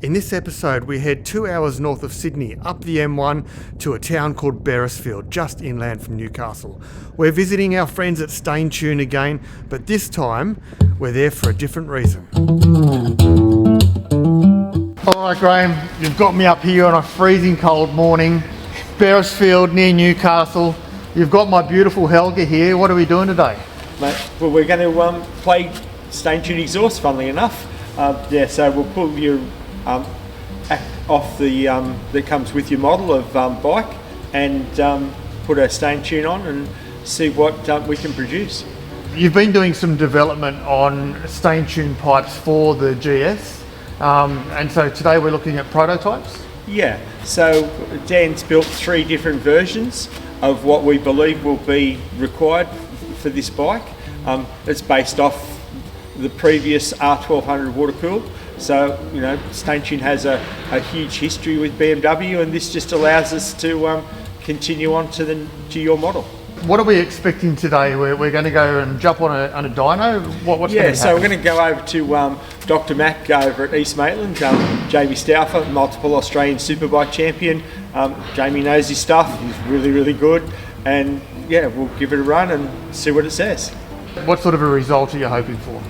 In this episode, we head 2 hours north of Sydney, up the M1 to a town called Beresfield, just inland from Newcastle. We're visiting our friends at Staintune again, but this time we're there for a different reason. Alright Graham, you've got me up here on a freezing cold morning, Beresfield near Newcastle. You've got my beautiful Helga here. What are we doing today? Mate, well, we're going to play Staintune exhaust, funnily enough. So we'll pull your off the that comes with your model of bike and put a Staintune on and see what we can produce. You've been doing some development on Staintune pipes for the GS, and so today we're looking at prototypes? Yeah, so Dan's built 3 different versions of what we believe will be required for this bike. It's based off the previous R1200 water cooled. So, you know, Staintune has a huge history with BMW, and this just allows us to continue on to your model. What are we expecting today? We're going to go and jump on a dyno? What's going to happen? So we're going to go over to Dr. Mac over at East Maitland, Jamie Stauffer, multiple Australian Superbike champion. Jamie knows his stuff, he's really, really good, and yeah, we'll give it a run and see what it says. What sort of a result are you hoping for?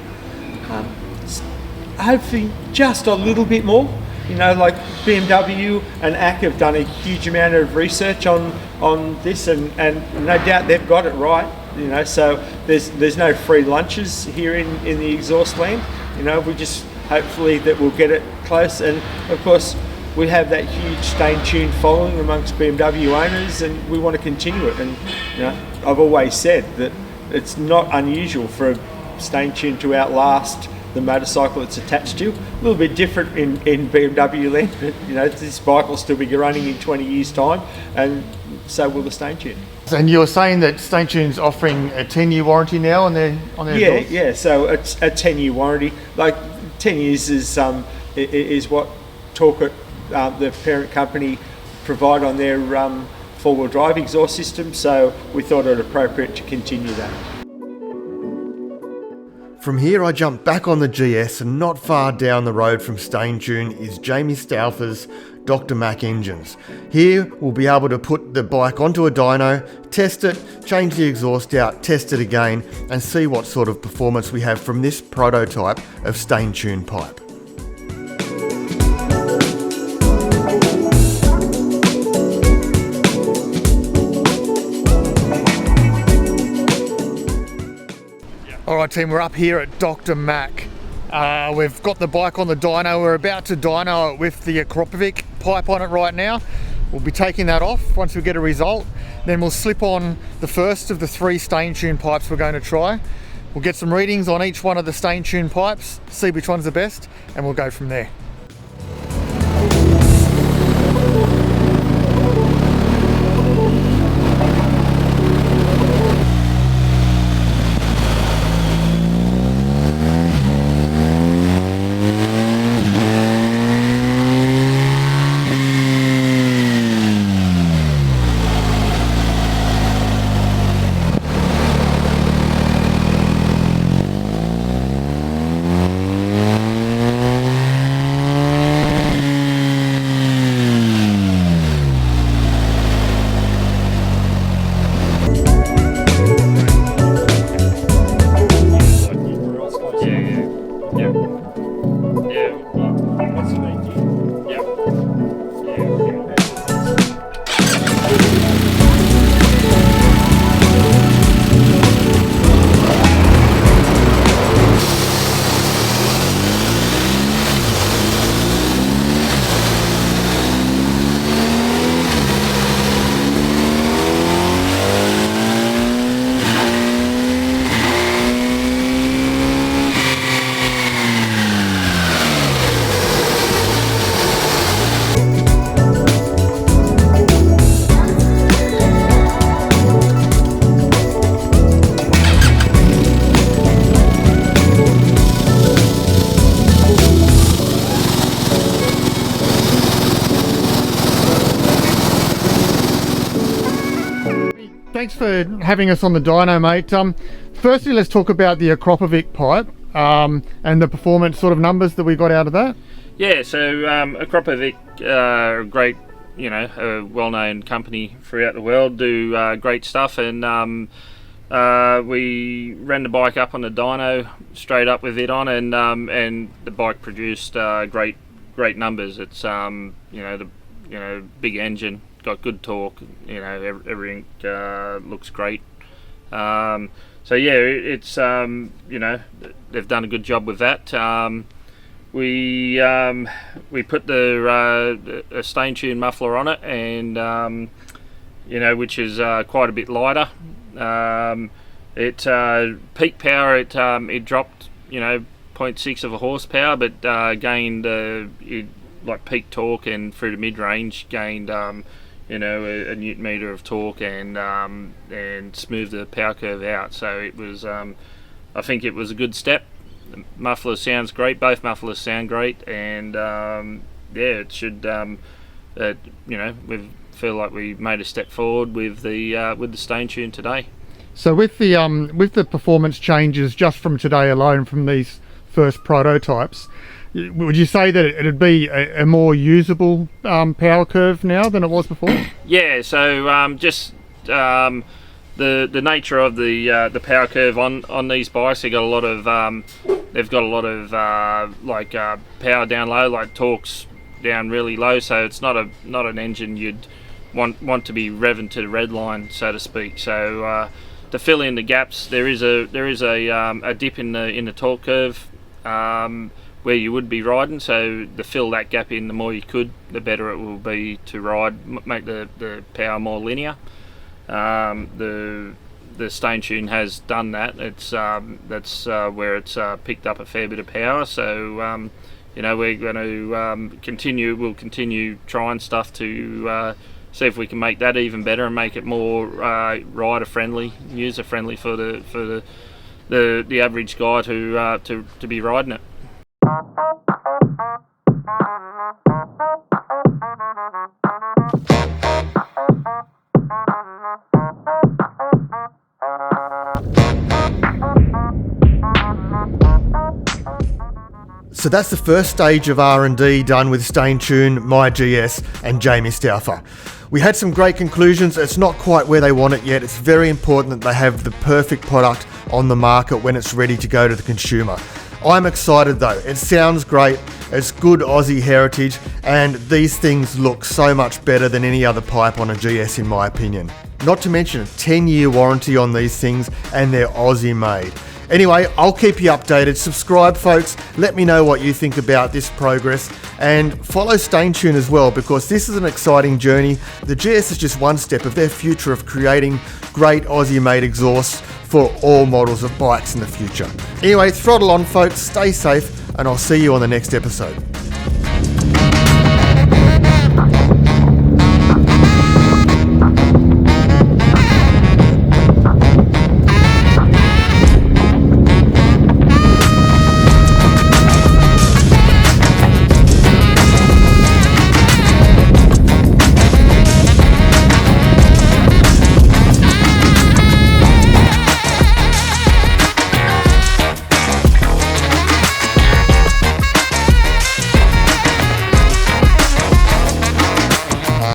Hopefully just a little bit more. You know, like BMW and AC have done a huge amount of research on this, and no doubt they've got it right. You know, so there's no free lunches here in the exhaust land. You know, we just hopefully that we'll get it close, and of course we have that huge Staintune following amongst BMW owners, and we want to continue it. And you know, I've always said that it's not unusual for a Staintune to outlast the motorcycle it's attached to. A little bit different in BMW land, but you know, this bike will still be running in 20 years time, and so will the Staintune. And you're saying that Staintune's offering a 10-year warranty now on their exhaust? Yeah, so it's a 10-year warranty. Like 10 years is what Torque, the parent company, provide on their four-wheel drive exhaust system, so we thought it appropriate to continue that. From here I jump back on the GS, and not far down the road from Staintune is Jamie Stauffer's Dr. Mac engines. Here we'll be able to put the bike onto a dyno, test it, change the exhaust out, test it again, and see what sort of performance we have from this prototype of Staintune pipe. Alright team, we're up here at Dr. Mac. We've got the bike on the dyno. We're about to dyno it with the Akrapovic pipe on it right now. We'll be taking that off once we get a result. Then we'll slip on the first of the 3 Staintune pipes we're going to try. We'll get some readings on each one of the Staintune pipes, see which one's the best, and we'll go from there. Thanks for having us on the dyno, mate. Firstly, let's talk about the Akrapovic pipe and the performance sort of numbers that we got out of that. Yeah, so Akrapovic, a great, a well-known company throughout the world, do great stuff, and we ran the bike up on the dyno straight up with it on, and the bike produced great numbers. It's the big engine, got good torque, everything looks great. So yeah, it's they've done a good job with that. We put the a Staintune muffler on it, and which is quite a bit lighter. Peak power it dropped 0.6 of a horsepower, but gained like peak torque, and through the mid range gained a newton meter of torque, and smoothed the power curve out. So it was I think it was a good step. The muffler sounds great. Both mufflers sound great, and it should. We feel like we made a step forward with the Staintune today. So with the performance changes just from today alone, from these first prototypes, would you say that it'd be a more usable power curve now than it was before? Yeah. So the nature of the power curve on these bikes, they've got a lot of power down low, like torque's down really low, so it's not an engine you'd want to be revving to the red line, so to speak. So to fill in the gaps, there is a dip in the torque curve where you would be riding. So to fill that gap in, the more you could, the better it will be to ride, make the power more linear. The Staintune has done that. It's that's where it's picked up a fair bit of power. So we're going to continue. We'll continue trying stuff to see if we can make that even better and make it more rider friendly, user friendly for the average guy to be riding it. So that's the first stage of R&D done with Staintune, my GS and Jamie Stauffer. We had some great conclusions. It's not quite where they want it yet. It's very important that they have the perfect product on the market when it's ready to go to the consumer. I'm excited though. It sounds great. It's good Aussie heritage, and these things look so much better than any other pipe on a GS in my opinion. Not to mention a 10-year warranty on these things, and they're Aussie made. Anyway, I'll keep you updated. Subscribe, folks. Let me know what you think about this progress, and follow Staintune as well, because this is an exciting journey. The GS is just one step of their future of creating great Aussie-made exhausts for all models of bikes in the future. Anyway, throttle on, folks. Stay safe, and I'll see you on the next episode.